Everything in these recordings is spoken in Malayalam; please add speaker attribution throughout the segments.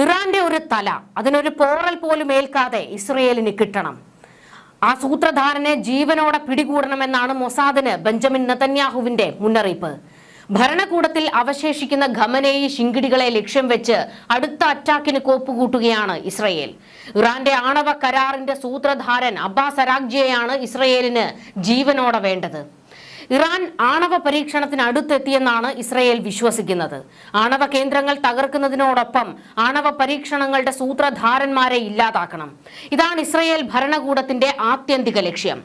Speaker 1: ഇറാന്റെ ഒരു തല, അതിനൊരു പോറൽ പോലും ഏൽക്കാതെ ഇസ്രയേലിന് കിട്ടണം. ആ സൂത്രധാരനെ ജീവനോടെ പിടികൂടണമെന്നാണ് മൊസാദിന് ബെഞ്ചമിൻ നെതന്യാഹുവിന്റെ മുന്നറിയിപ്പ്. ഭരണകൂടത്തിൽ അവശേഷിക്കുന്ന ഖമനേയി ശിങ്കിടികളെ ലക്ഷ്യം വെച്ച് അടുത്ത അറ്റാക്കിന് കോപ്പുകൂട്ടുകയാണ് ഇസ്രയേൽ. ഇറാന്റെ ആണവ കരാറിന്റെ സൂത്രധാരൻ അബ്ബാസ് അരാഗ്ജിയെയാണ് ഇസ്രയേലിന് ജീവനോടെ വേണ്ടത്. ഇറാൻ ആണവ പരീക്ഷണത്തിന് അടുത്തെത്തിയെന്നാണ് ഇസ്രയേൽ വിശ്വസിക്കുന്നത്. ആണവ കേന്ദ്രങ്ങൾ തകർക്കുന്നതിനോടൊപ്പം ആണവ പരീക്ഷണങ്ങളുടെ സൂത്രധാരന്മാരെ ഇല്ലാതാക്കണം. ഇതാണ് ഇസ്രയേൽ ഭരണകൂടത്തിന്റെ ആത്യന്തിക ലക്ഷ്യം.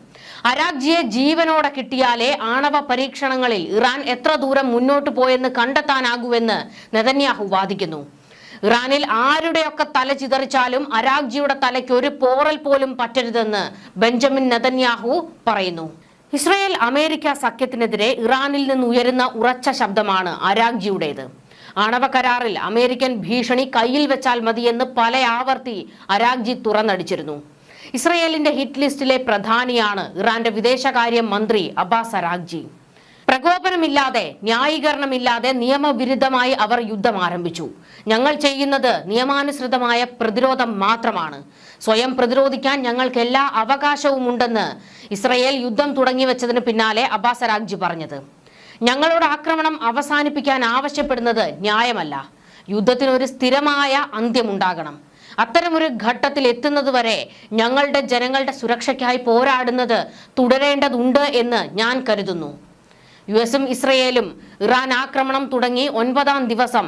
Speaker 1: അരാഗ്ജിയെ ജീവനോടെ കിട്ടിയാലേ ആണവ പരീക്ഷണങ്ങളിൽ ഇറാൻ എത്ര ദൂരം മുന്നോട്ട് പോയെന്ന് കണ്ടെത്താനാകൂവെന്ന് നെതന്യാഹു വാദിക്കുന്നു. ഇറാനിൽ ആരുടെയൊക്കെ തല ചിതറിച്ചാലും അരാഗ്ജിയുടെ തലയ്ക്ക് ഒരു പോറൽ പോലും പറ്റരുതെന്ന് ബെഞ്ചമിൻ നെതന്യാഹു പറയുന്നു. ഇസ്രയേൽ അമേരിക്ക സഖ്യത്തിനെതിരെ ഇറാനിൽ നിന്ന് ഉയരുന്ന ഉറച്ച ശബ്ദമാണ് അരാഗ്ജിയുടേത്. ആണവ കരാറിൽ അമേരിക്കൻ ഭീഷണി കയ്യിൽ വെച്ചാൽ മതിയെന്ന് പല ആവർത്തി അരാഗ്ജി തുറന്നടിച്ചിരുന്നു. ഇസ്രയേലിന്റെ ഹിറ്റ് ലിസ്റ്റിലെ പ്രധാനിയാണ് ഇറാന്റെ വിദേശകാര്യ മന്ത്രി അബ്ബാസ് അരാഗ്ജി. പ്രകോപനമില്ലാതെ, ന്യായീകരണമില്ലാതെ നിയമവിരുദ്ധമായി അവർ യുദ്ധം ആരംഭിച്ചു. ഞങ്ങൾ ചെയ്യുന്നത് നിയമാനുസൃതമായ പ്രതിരോധം മാത്രമാണ്. സ്വയം പ്രതിരോധിക്കാൻ ഞങ്ങൾക്ക് എല്ലാ അവകാശവും ഉണ്ടെന്ന് ഇസ്രയേൽ യുദ്ധം തുടങ്ങിവെച്ചതിന് പിന്നാലെ അബ്ബാസ് അരാഗ്ജി പറഞ്ഞത്. ഞങ്ങളോട് ആക്രമണം അവസാനിപ്പിക്കാൻ ആവശ്യപ്പെടുന്നത് ന്യായമല്ല. യുദ്ധത്തിനൊരു സ്ഥിരമായ അന്ത്യമുണ്ടാകണം. അത്തരമൊരു ഘട്ടത്തിൽ എത്തുന്നതുവരെ ഞങ്ങളുടെ ജനങ്ങളുടെ സുരക്ഷയ്ക്കായി പോരാടുന്നത് തുടരേണ്ടതുണ്ട് എന്ന് ഞാൻ കരുതുന്നു. യുഎസും ഇസ്രയേലും ഇറാൻ ആക്രമണം തുടങ്ങി 9ാം ദിവസം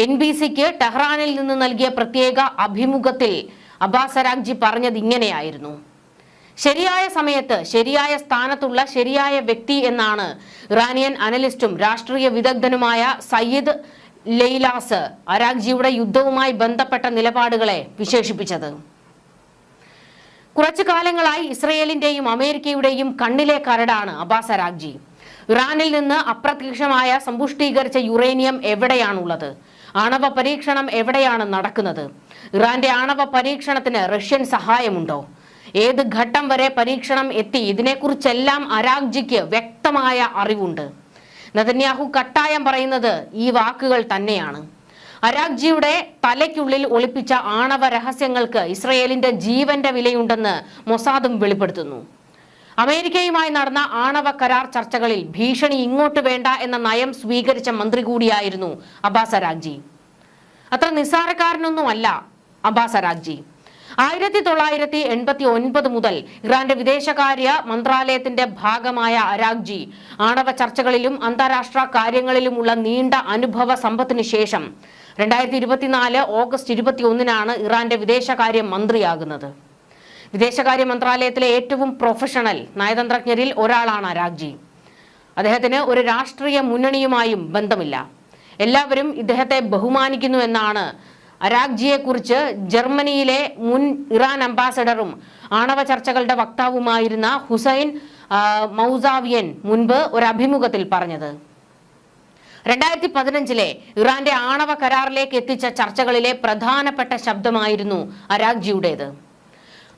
Speaker 1: NBCക്ക് ടെഹ്റാനിൽ നിന്ന് നൽകിയ പ്രത്യേക അഭിമുഖത്തിൽ അബ്ബാസ് അരാഗ്ജി പറഞ്ഞത് ഇങ്ങനെയായിരുന്നു: ശരിയായ സമയത്ത് ശരിയായ സ്ഥാനത്തുള്ള ശരിയായ വ്യക്തി എന്നാണ് ഇറാനിയൻ അനലിസ്റ്റും രാഷ്ട്രീയ വിദഗ്ധനുമായ സയ്യിദ് ലെയ്ലാസ് അരാഗ്ജിയുടെ യുദ്ധവുമായി ബന്ധപ്പെട്ട നിലപാടുകളെ വിശേഷിപ്പിച്ചത്. കുറച്ചു കാലങ്ങളായി ഇസ്രയേലിന്റെയും അമേരിക്കയുടെയും കണ്ണിലെ കരടാണ് അബ്ബാസ് അരാഗ്ജി. ഇറാനിൽ നിന്ന് അപ്രത്യക്ഷമായ സമ്പുഷ്ടീകരിച്ച യുറേനിയം എവിടെയാണുള്ളത്? ആണവ പരീക്ഷണം എവിടെയാണ് നടക്കുന്നത്? ഇറാന്റെ ആണവ പരീക്ഷണത്തിന് റഷ്യൻ സഹായമുണ്ടോ? ഏത് ഘട്ടം വരെ പരീക്ഷണം എത്തി? ഇതിനെക്കുറിച്ചെല്ലാം അരാഗ്ജിക്ക് വ്യക്തമായ അറിവുണ്ട്. നെതന്യാഹു കട്ടായം പറയുന്നത് ഈ വാക്കുകൾ തന്നെയാണ്. അരാഗ്ജിയുടെ തലയ്ക്കുള്ളിൽ ഒളിപ്പിച്ച ആണവ രഹസ്യങ്ങൾക്ക് ഇസ്രയേലിന്റെ ജീവന്റെ വിലയുണ്ടെന്ന് മൊസാദും വെളിപ്പെടുത്തുന്നു. അമേരിക്കയുമായി നടന്ന ആണവ കരാർ ചർച്ചകളിൽ ഭീഷണി ഇങ്ങോട്ട് വേണ്ട എന്ന നയം സ്വീകരിച്ച മന്ത്രി കൂടിയായിരുന്നു അബ്ബാസ് അരാഗ്ജി. അത്ര നിസ്സാരക്കാരനൊന്നുമല്ല അബ്ബാസ് അരാഗ്ജി. 1989 മുതൽ ഇറാന്റെ വിദേശകാര്യ മന്ത്രാലയത്തിന്റെ ഭാഗമായ അരാഗ്ജി ആണവ ചർച്ചകളിലും അന്താരാഷ്ട്ര കാര്യങ്ങളിലുമുള്ള നീണ്ട അനുഭവ സമ്പത്തിന് ശേഷം 2024 ഓഗസ്റ്റ് 21 ഇറാന്റെ വിദേശകാര്യ മന്ത്രിയാകുന്നത്. വിദേശകാര്യ മന്ത്രാലയത്തിലെ ഏറ്റവും പ്രൊഫഷണൽ നയതന്ത്രജ്ഞരിൽ ഒരാളാണ് അരാഗ്ജി. അദ്ദേഹത്തിന് ഒരു രാഷ്ട്രീയ മുന്നണിയുമായും ബന്ധമില്ല. എല്ലാവരും ഇദ്ദേഹത്തെ ബഹുമാനിക്കുന്നു എന്നാണ് അരാഗ്ജിയെക്കുറിച്ച് ജർമ്മനിയിലെ മുൻ ഇറാൻ അംബാസഡറും ആണവ ചർച്ചകളുടെ വക്താവുമായിരുന്ന ഹുസൈൻ മൗസാവിയൻ മുൻപ് ഒരു അഭിമുഖത്തിൽ പറഞ്ഞത്. 2015 ഇറാന്റെ ആണവ കരാറിലേക്ക് എത്തിച്ച ചർച്ചകളിലെ പ്രധാനപ്പെട്ട ശബ്ദമായിരുന്നു അരാഗ്ജിയുടേത്.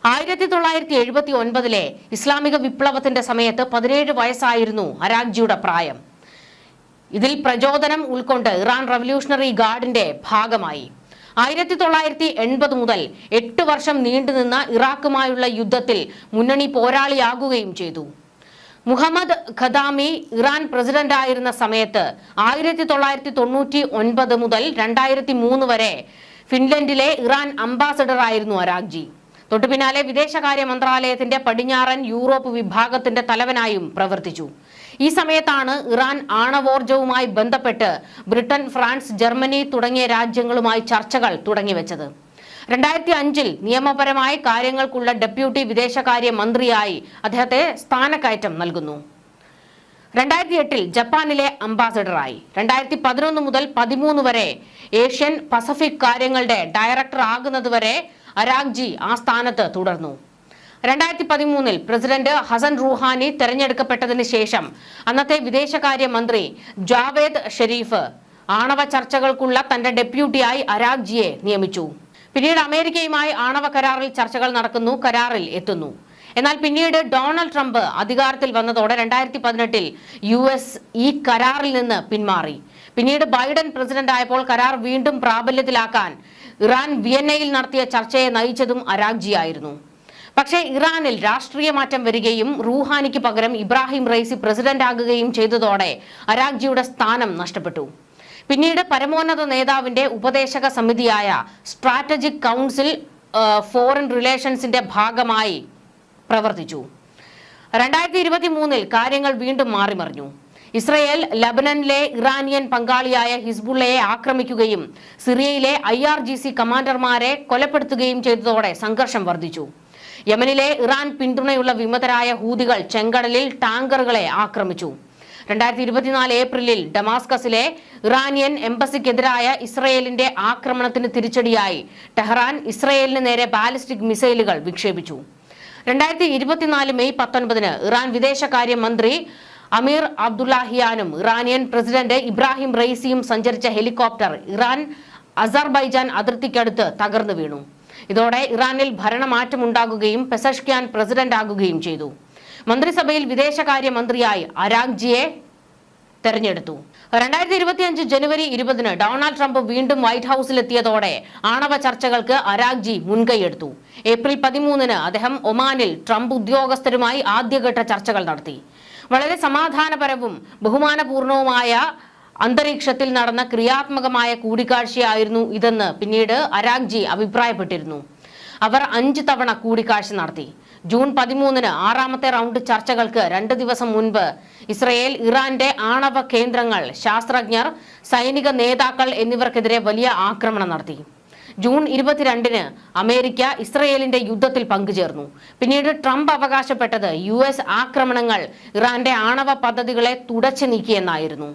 Speaker 1: 1979 ഇസ്ലാമിക വിപ്ലവത്തിന്റെ സമയത്ത് 17 വയസ്സായിരുന്നു അരാഗ്ജിയുടെ പ്രായം. ഇതിൽ പ്രചോദനം ഉൾക്കൊണ്ട് ഇറാൻ റവല്യൂഷണറി ഗാർഡിന്റെ ഭാഗമായി 1980 മുതൽ 8 വർഷം നീണ്ടുനിന്ന ഇറാഖുമായുള്ള യുദ്ധത്തിൽ മുന്നണി പോരാളിയാകുകയും ചെയ്തു. മുഹമ്മദ് ഖദാമി ഇറാൻ പ്രസിഡന്റായിരുന്ന സമയത്ത് 1999 മുതൽ 2003 വരെ ഫിൻലൻഡിലെ ഇറാൻ അംബാസഡർ ആയിരുന്നു അരാഗ്ജി. തൊട്ടുപിന്നാലെ വിദേശകാര്യ മന്ത്രാലയത്തിന്റെ പടിഞ്ഞാറൻ യൂറോപ്പ് വിഭാഗത്തിന്റെ തലവനായും പ്രവർത്തിച്ചു. ഈ സമയത്താണ് ഇറാൻ ആണവോർജവുമായി ബന്ധപ്പെട്ട് ബ്രിട്ടൻ, ഫ്രാൻസ്, ജർമ്മനി തുടങ്ങിയ രാജ്യങ്ങളുമായി ചർച്ചകൾ തുടങ്ങിവെച്ചത്. 2005 നിയമപരമായ കാര്യങ്ങൾക്കുള്ള ഡെപ്യൂട്ടി വിദേശകാര്യ മന്ത്രിയായി അദ്ദേഹത്തെ സ്ഥാനക്കയറ്റം നൽകുന്നു. 2008 ജപ്പാനിലെ അംബാസഡറായി. 2011 മുതൽ 2013 വരെ ഏഷ്യൻ പസഫിക് കാര്യങ്ങളുടെ ഡയറക്ടർ ആകുന്നതുവരെ അരാഗ്ജി ആ സ്ഥാനത്ത് തുടർന്നു. 2013 പ്രസിഡന്റ് ഹസൻ റൂഹാനി തെരഞ്ഞെടുക്കപ്പെട്ടതിന് ശേഷം അന്നത്തെ വിദേശകാര്യ മന്ത്രി ജാവേദ് ഷെരീഫ് ആണവ ചർച്ചകൾക്കുള്ള തന്റെ ഡെപ്യൂട്ടിയായി അരാഗ്ജിയെ നിയമിച്ചു. പിന്നീട് അമേരിക്കയുമായി ആണവ കരാറിൽ ചർച്ചകൾ നടക്കുന്നു, കരാറിൽ എത്തുന്നു. എന്നാൽ പിന്നീട് ഡൊണാൾഡ് ട്രംപ് അധികാരത്തിൽ വന്നതോടെ 2018 US ഈ കരാറിൽ നിന്ന് പിന്മാറി. പിന്നീട് ബൈഡൻ പ്രസിഡന്റ് ആയപ്പോൾ കരാർ വീണ്ടും പ്രാബല്യത്തിലാക്കാൻ ഇറാൻ വിയന്നയിൽ നടത്തിയ ചർച്ചയെ നയിച്ചതും അരാഗ്ജിയായിരുന്നു. പക്ഷേ ഇറാനിൽ രാഷ്ട്രീയ മാറ്റം വരികയും റൂഹാനിക്ക് പകരം ഇബ്രാഹിം റൈസി പ്രസിഡന്റ് ആകുകയും ചെയ്തതോടെ അരാഗ്ജിയുടെ സ്ഥാനം നഷ്ടപ്പെട്ടു. പിന്നീട് പരമോന്നത നേതാവിന്റെ ഉപദേശക സമിതിയായ സ്ട്രാറ്റജിക് കൗൺസിൽ ഫോറിൻ റിലേഷൻസിന്റെ ഭാഗമായി പ്രവർത്തിച്ചു. 2023 കാര്യങ്ങൾ വീണ്ടും മാറിമറിഞ്ഞു. ഇസ്രയേൽ ലബനനിലെ ഇറാനിയൻ പങ്കാളിയായ ഹിസ്ബുള്ളയെ ആക്രമിക്കുകയും സിറിയയിലെ IRGC കമാൻഡർമാരെ കൊലപ്പെടുത്തുകയും ചെയ്തതോടെ സംഘർഷം വർദ്ധിച്ചു. യമനിലെ ഇറാൻ പിന്തുണയുള്ള വിമതരായ ഹൂതികൾ ചെങ്കടലിൽ ടാങ്കറുകളെ ആക്രമിച്ചു. 2024 ഏപ്രിലിൽ ഡമാസ്കസിലെ ഇറാനിയൻ എംബസിക്കെതിരായ ഇസ്രയേലിന്റെ ആക്രമണത്തിന് തിരിച്ചടിയായി ടെഹ്റാൻ ഇസ്രയേലിന് നേരെ ബാലിസ്റ്റിക് മിസൈലുകൾ വിക്ഷേപിച്ചു. 2024 മെയ് 19 ഇറാൻ വിദേശകാര്യ മന്ത്രി അമീർ അബ്ദുല്ലാഹിയാനും ഇറാനിയൻ പ്രസിഡന്റ് ഇബ്രാഹിം റൈസിയും സഞ്ചരിച്ച ഹെലികോപ്റ്റർ ഇറാൻ അസർബൈജാൻ അതിർത്തിക്കടുത്ത് തകർന്നു വീണു. ഇതോടെ ഇറാനിൽ ഭരണമാറ്റമുണ്ടാകുകയും പെസഷ്ക്യാൻ പ്രസിഡന്റ് ആകുകയും ചെയ്തു. മന്ത്രിസഭയിൽ വിദേശകാര്യ മന്ത്രിയായി അരാഗ്ജിയെ തെരഞ്ഞെടുത്തു. 2025 ജനുവരി 20 ഡൊണാൾഡ് ട്രംപ് വീണ്ടും വൈറ്റ് ഹൌസിലെത്തിയതോടെ ആണവ ചർച്ചകൾക്ക് അരാഗ്ജി മുൻകൈയെടുത്തു. ഏപ്രിൽ 13 അദ്ദേഹം ഒമാനിൽ ട്രംപ് ഉദ്യോഗസ്ഥരുമായി ആദ്യഘട്ട ചർച്ചകൾ നടത്തി. വളരെ സമാധാനപരവും ബഹുമാനപൂർണവുമായ അന്തരീക്ഷത്തിൽ നടന്ന ക്രിയാത്മകമായ കൂടിക്കാഴ്ചയായിരുന്നു ഇതെന്ന് പിന്നീട് അരാഗ്ജി അഭിപ്രായപ്പെട്ടിരുന്നു. അവർ 5 തവണ കൂടിക്കാഴ്ച നടത്തി. ജൂൺ 13 ആറാമത്തെ റൗണ്ട് ചർച്ചകൾക്ക് 2 ദിവസം മുൻപ് ഇസ്രയേൽ ഇറാന്റെ ആണവ കേന്ദ്രങ്ങൾ, ശാസ്ത്രജ്ഞർ, സൈനിക നേതാക്കൾ എന്നിവർക്കെതിരെ വലിയ ആക്രമണം നടത്തി. ജൂൺ 22 അമേരിക്ക ഇസ്രയേലിന്റെ യുദ്ധത്തിൽ പങ്കുചേർന്നു. പിന്നീട് ട്രംപ് അവകാശപ്പെട്ടത് US ആക്രമണങ്ങൾ ഇറാന്റെ ആണവ പദ്ധതികളെ തുടച്ചു നീക്കിയെന്നായിരുന്നു.